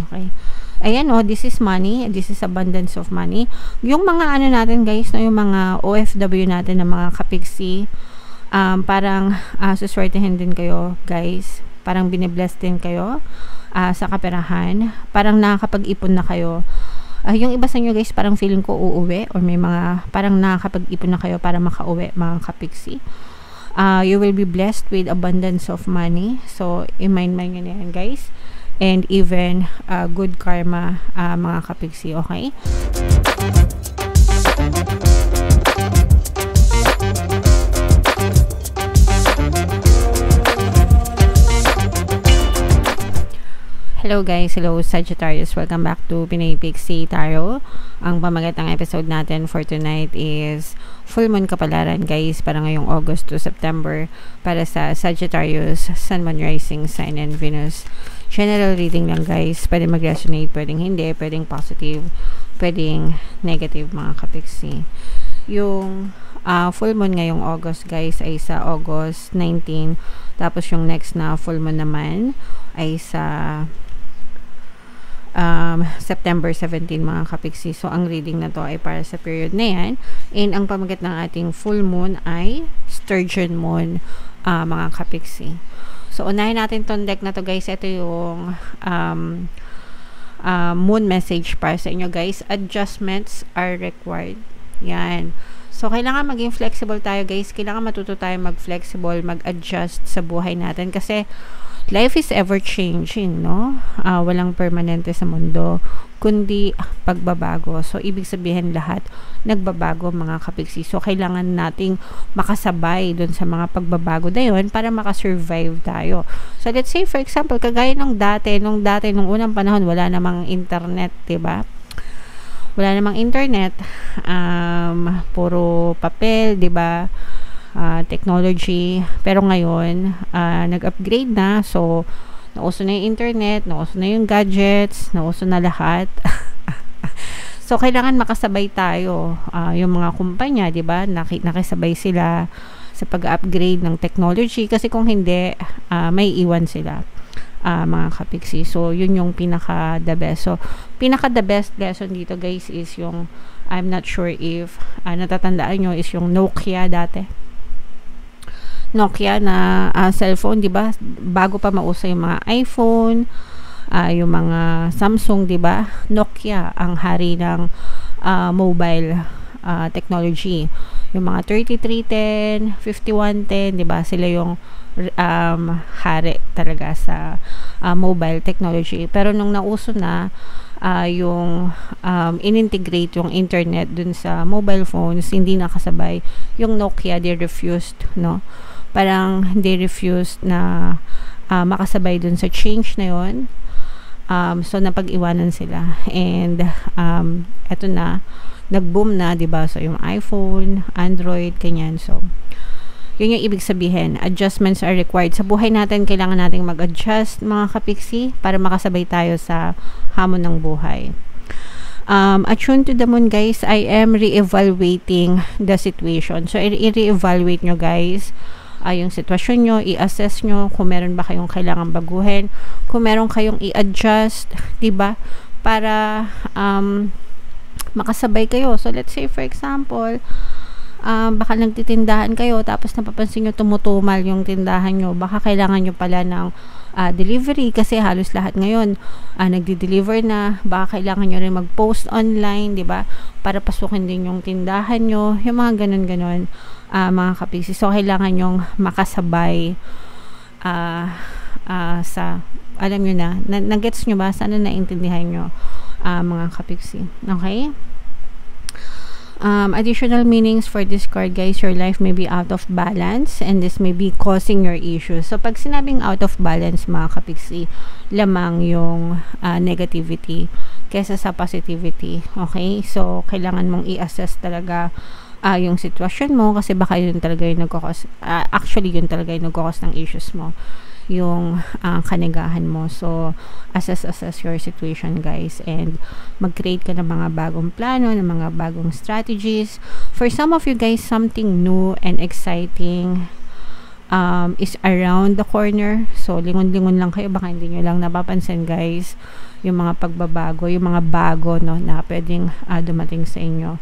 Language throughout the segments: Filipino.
Okay. Ayan this is money. This is abundance of money. Yung mga ano natin guys, no, yung mga OFW natin na mga kapiksi, parang suswertehin din kayo guys. Parang binibless din kayo sa kaperahan. Parang nakakapag-ipon na kayo. Yung iba sa inyo guys, parang feeling ko uuwi or may mga parang nakakapag-ipon na kayo para makauwi mga kapiksi. You will be blessed with abundance of money. So, i-mind nyo na yan guys. And even good karma mga kapiksi, okay? Hello guys, hello Sagittarius, welcome back to Pinoy Pixie Tarot. Ang pamagatang episode natin for tonight is full moon kapalaran guys, para ngayong August to September para sa Sagittarius, Sun, Moon, Rising, Sign, and Venus. General reading lang guys, pwede mag-resonate, pwedeng hindi, pwedeng positive, pwedeng negative mga kapiksi. Yung full moon ngayong August guys ay sa August 19, tapos yung next na full moon naman ay sa September 17 mga kapiksi. So ang reading na to ay para sa period na yan, and ang pamagat ng ating full moon ay Sturgeon Moon mga kapiksi. So unahin natin tong deck na to guys. Ito yung moon message para sa inyo guys. Adjustments are required. Yan. So, kailangan maging flexible tayo guys. Kailangan matuto tayo mag-flexible, mag-adjust sa buhay natin. Kasi, life is ever-changing, no? Walang permanente sa mundo, kundi pagbabago. So, ibig sabihin lahat, nagbabago mga kapiksi. So, kailangan nating makasabay dun sa mga pagbabago na yun para makasurvive tayo. So, let's say, for example, kagaya nung unang panahon, wala namang internet, diba? Wala namang internet, puro papel, 'di ba? Technology. Pero ngayon, nag-upgrade na. So, nauso na yung internet, nauso na yung gadgets, nauso na lahat. So, kailangan makasabay tayo. Yung mga kumpanya, 'di ba? Nakisabay sila sa pag-upgrade ng technology kasi kung hindi, may iwan sila. Mga kapiksi. So, yun yung pinaka-the best. So, pinaka-the best lesson dito guys is yung, I'm not sure if natatandaan nyo, is yung Nokia dati. Nokia na cellphone, di ba? Bago pa mauso yung mga iPhone, yung mga Samsung, di ba? Nokia ang hari ng mobile technology. Yung mga 3310, 5110, di ba? Sila yung hari talaga sa mobile technology. Pero nung nauso na yung inintegrate yung internet dun sa mobile phones, hindi nakasabay yung Nokia. They refused, no? Parang they refused na makasabay dun sa change na yun. So napag-iwanan sila, and eto na, nag-boom na, diba? So yung iPhone, Android, kanyan. So yun yung ibig sabihin, adjustments are required. Sa buhay natin, kailangan nating mag-adjust mga kapiksi para makasabay tayo sa hamon ng buhay. Attune to the moon guys, I am re-evaluating the situation. So i-re-evaluate nyo guys yung sitwasyon nyo, i-assess nyo kung meron ba kayong kailangan baguhin, kung meron kayong i-adjust, diba? Para makasabay kayo. So let's say for example, baka nagtitindahan kayo tapos napapansin nyo tumutumal yung tindahan nyo, baka kailangan nyo pala ng delivery kasi halos lahat ngayon nagdi-deliver na. Baka kailangan nyo rin mag-post online, di ba, para pasukin din yung tindahan nyo, yung mga ganon mga kapiksi. So kailangan nyong makasabay sa, alam nyo na nagets nyo ba, sana naintindihan nyo mga kapiksi, okay? Additional meanings for this card guys, your life may be out of balance and this may be causing your issues. So pag sinabing out of balance mga kapiksi, lamang yung negativity kesa sa positivity, okay? So kailangan mong i-assess talaga yung sitwasyon mo, kasi baka yun talaga yung nagkakos, actually yun talaga yung nagkakos ng issues mo, yung kanigahan mo. So assess your situation guys, and mag-create ka ng mga bagong plano, ng mga bagong strategies. For some of you guys, something new and exciting is around the corner. So, lingon-lingon lang kayo. Baka hindi nyo lang napapansin, guys, yung mga pagbabago, yung mga bago, no, na pwedeng dumating sa inyo,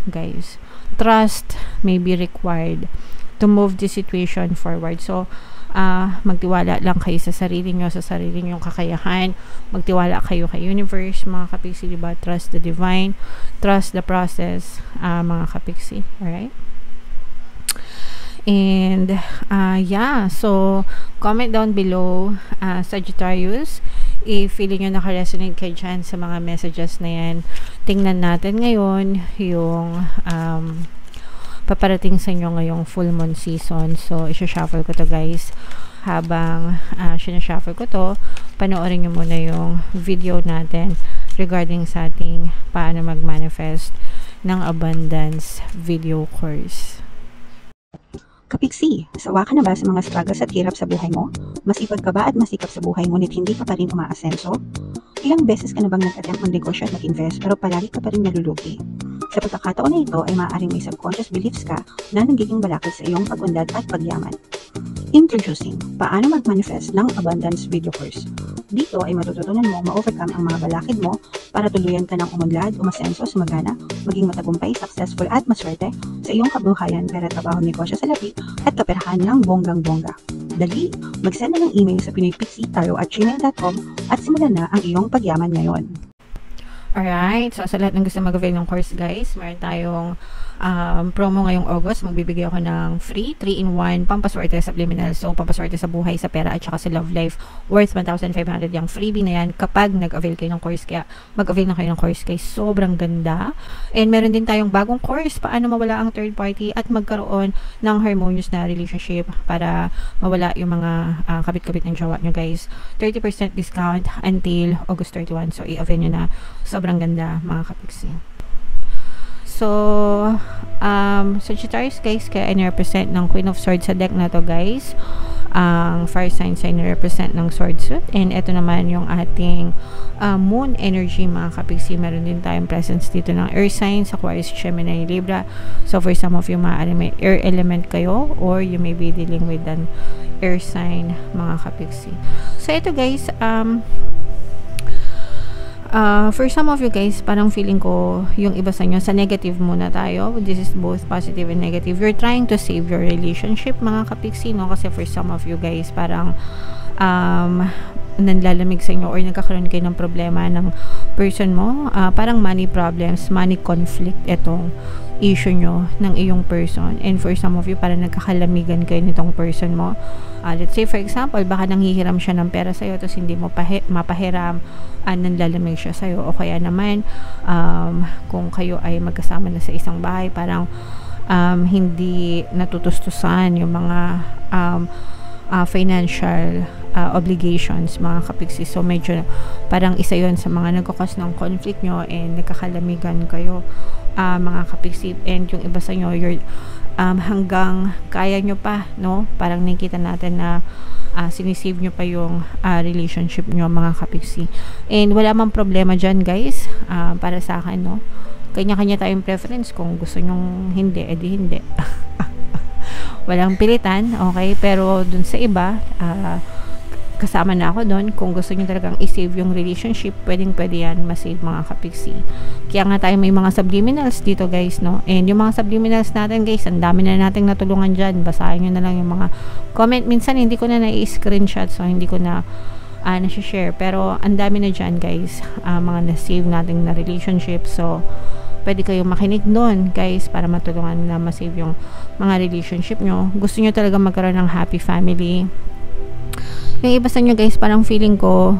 guys. Trust may be required to move the situation forward. So, magtiwala lang kayo sa sarili nyo, sa sarili nyong kakayahan. Magtiwala kayo kay universe, mga kapiksi, diba? Trust the divine, trust the process, mga kapiksi. Alright? And yeah, so comment down below, Sagittarius, if feeling nyo naka-resonate kayo dyan sa mga messages na yan. Tingnan natin ngayon yung paparating sa inyo ngayong full moon season. So isa-shuffle ko to, guys. Habang sinashuffle ko to, panoorin nyo muna yung video natin regarding sa ating paano mag-manifest ng abundance video course. Kapiksi, sawa ka na ba sa mga struggles at hirap sa buhay mo? Masipag ka ba at masikap sa buhay ngunit hindi ka pa rin umaasenso? Ilang beses ka na bang nag-attempt mag-negosyo at mag-invest pero palagi ka pa rin nalulugi? Sa pagkakataon na ito ay maaaring may subconscious beliefs ka na nagiging balakid sa iyong pag-unlad at pagyaman. Introducing, paano mag-manifest ng abundance video course. Dito ay matututunan mo ma-overcome ang mga balakid mo para tuluyan ka ng umunlad, umasenso, sumagana, maging matagumpay, successful at maswerte sa iyong kabuhayan, pera, trabaho, negosyo sa lapi at kaperahan ng bonggang-bongga. Dali, mag-send na ng email sa pinoypixie@gmail.com at simulan na ang iyong pagyaman ngayon. Alright, so sa lahat ng gusto mag-avail ng course, guys, meron tayong promo ngayong August. Magbibigay ako ng free 3-in-1 pampaswerte subliminal. So, pampaswerte sa buhay, sa pera, at saka sa love life, worth 1,500 yung freebie na yan kapag nag-avail kayo ng course. Kaya mag-avail na kayo ng course, guys. Sobrang ganda. And meron din tayong bagong course, paano mawala ang third party at magkaroon ng harmonious na relationship para mawala yung mga kabit-kabit ng jowa nyo, guys. 30% discount until August 31. So, i-avail nyo na. Sobrang ganda, mga kapiksi. So, Sagittarius, guys, kaya in-represent ng Queen of Swords sa deck na to, guys. Ang fire signs ay in-represent ng sword suit. And ito naman yung ating moon energy, mga kapiksi. Meron din tayong presence dito ng earth signs, Aquarius, Gemini, Libra. So, for some of you, maaari may air element kayo or you may be dealing with an air sign, mga kapiksi. So, ito, guys, for some of you, guys, parang feeling ko yung iba sa inyo, sa negative muna tayo. This is both positive and negative. You're trying to save your relationship, mga kapiksi, no? Kasi for some of you, guys, parang nanlalamig sa inyo or nagkakaroon kayo ng problema ng person mo. Parang money problems, money conflict, itong issue nyo ng iyong person. And for some of you, parang nagkakalamigan kayo nitong person mo. Let's say, for example, baka nanghihiram siya ng pera sa'yo tapos hindi mo mapahiram, nanlalamig siya sa'yo. O kaya naman, kung kayo ay magkasama na sa isang bahay, parang hindi natutustusan yung mga financial obligations, mga kapiksi. So, medyo parang isa yon sa mga nagkakos ng conflict nyo and nagkakalamigan kayo, mga kapiksi. And yung iba sa inyo, you're hanggang kaya nyo pa, no? Parang nakikita natin na sinisave nyo pa yung relationship nyo, mga kapiksi. And wala mang problema dyan, guys, para sa akin, no? Kanya-kanya tayong preference. Kung gusto nyong hindi, edi hindi. Walang pilitan, okay? Pero dun sa iba, kasama na ako doon. Kung gusto nyo talagang i-save yung relationship, pwedeng-pwede yan ma-save, mga kapiksi. Kaya nga tayo may mga subliminals dito, guys, no? And yung mga subliminals natin, guys, ang dami na nating natulungan dyan. Basahin nyo na lang yung mga comment. Minsan, hindi ko na na-screenshot, so hindi ko na na-share. Pero, ang dami na dyan, guys, mga na-save nating na relationship. So, pwede kayong makinig doon, guys, para matulungan na ma-save yung mga relationship nyo. Gusto nyo talaga magkaroon ng happy family. Yung iba sa inyo, guys, parang feeling ko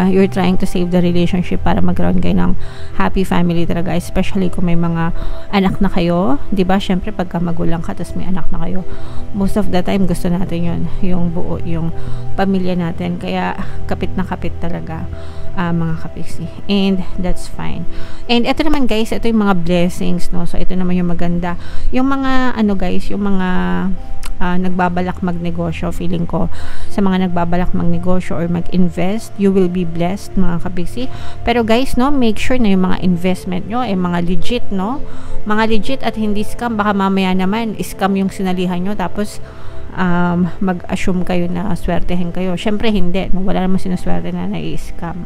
you're trying to save the relationship para magkaroon kayo ng happy family talaga, especially kung may mga anak na kayo, diba? Syempre, pagka magulang ka tapos may anak na kayo, most of the time gusto natin yun, yung buo, yung pamilya natin. Kaya kapit na kapit talaga, mga kapiksi, and that's fine. And ito naman, guys, ito yung mga blessings, no? So ito naman yung maganda, yung mga guys, yung mga nagbabalak magnegosyo. Feeling ko sa mga nagbabalak magnegosyo or mag-invest, you will be blessed, mga kapiksi. Pero, guys, no, make sure na yung mga investment nyo ay mga legit, no? Mga legit at hindi scam. Baka mamaya naman scam yung sinalihan nyo, tapos mag-assume kayo na swertehin kayo. Syempre hindi, no? Wala naman sinuswerte na nai-scam.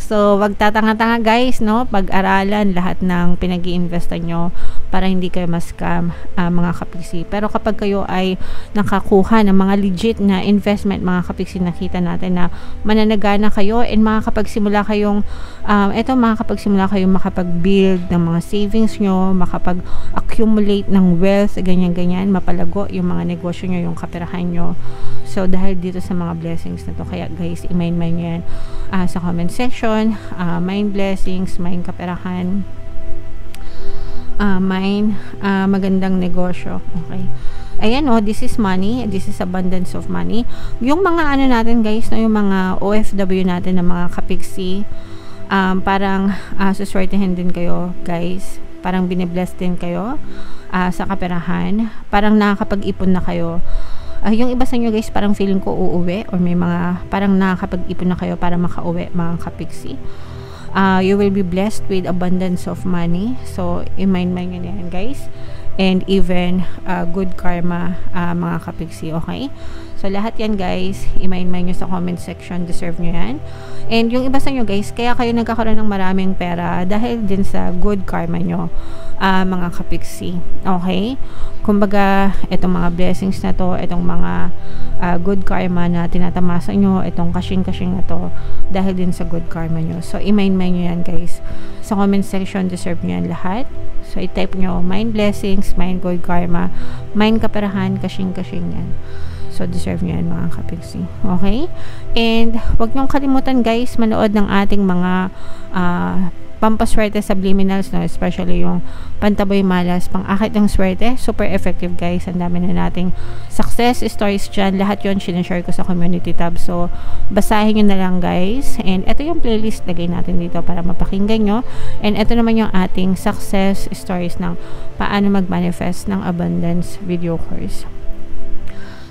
So, wag tatanga-tanga guys, no? Pag-aralan lahat ng pinag-i-investan nyo para hindi kayo ma-scam, mga kapiksi. Pero kapag kayo ay nakakuha ng mga legit na investment, mga kapiksi, nakita natin na mananagana kayo and makakapagsimula kayong makakapagsimula kayong makapag-build ng mga savings nyo, makapag-accumulate ng wealth, ganyan-ganyan, mapalago yung mga negosyo nyo, yung kaperahan nyo. So, dahil dito sa mga blessings na to, kaya guys, i-mind yan sa comment section. Mind blessings, mind kaperahan, mind magandang negosyo. Okay. Ayan, this is money. This is abundance of money. Yung mga natin guys, yung mga OFW natin na mga kapiksi, parang suswertehin din kayo guys. Parang binibless din kayo sa kaperahan. Parang nakakapag-ipon na kayo. Yung iba sa inyo guys, parang feeling ko uuwi or may mga parang nakakapag-ipon na kayo para makauwi, mga kapiksi. You will be blessed with abundance of money. So, i-mind nyo na yan guys. And even good karma, mga kapiksi, okay? So, lahat yan guys, i-mind nyo sa comment section. Deserve nyo yan. And yung iba sa inyo guys, kaya kayo nagkakaroon ng maraming pera dahil din sa good karma nyo, mga kapiksi. Okay? Kumbaga, itong mga blessings na to, itong mga good karma na tinatamasa nyo, itong kashing-kashing na to, dahil din sa good karma nyo. So, i-mind nyo yan guys. Sa comment section, deserve nyo yan lahat. So, i-type nyo, mind blessings, mind good karma, mind kaperahan, kashing-kashing yan. So, deserve nyo yan mga kapiksi. Okay? And, wag nyong kalimutan guys, manood ng ating mga pampaswerte subliminals, no? Especially yung pantaboy malas, pang-akit ng swerte. Super effective guys. Ang dami na nating success stories dyan. Lahat yun sinashare ko sa community tab. So, basahin nyo na lang guys. And ito yung playlist lagay natin dito para mapakinggan nyo. And ito naman yung ating success stories ng paano mag-manifest ng abundance video course.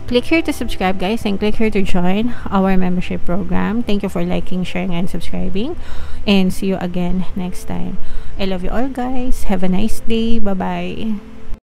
Click here to subscribe guys, and click here to join our membership program. Thank you for liking, sharing, and subscribing, and see you again next time. I love you all guys. Have a nice day. Bye bye.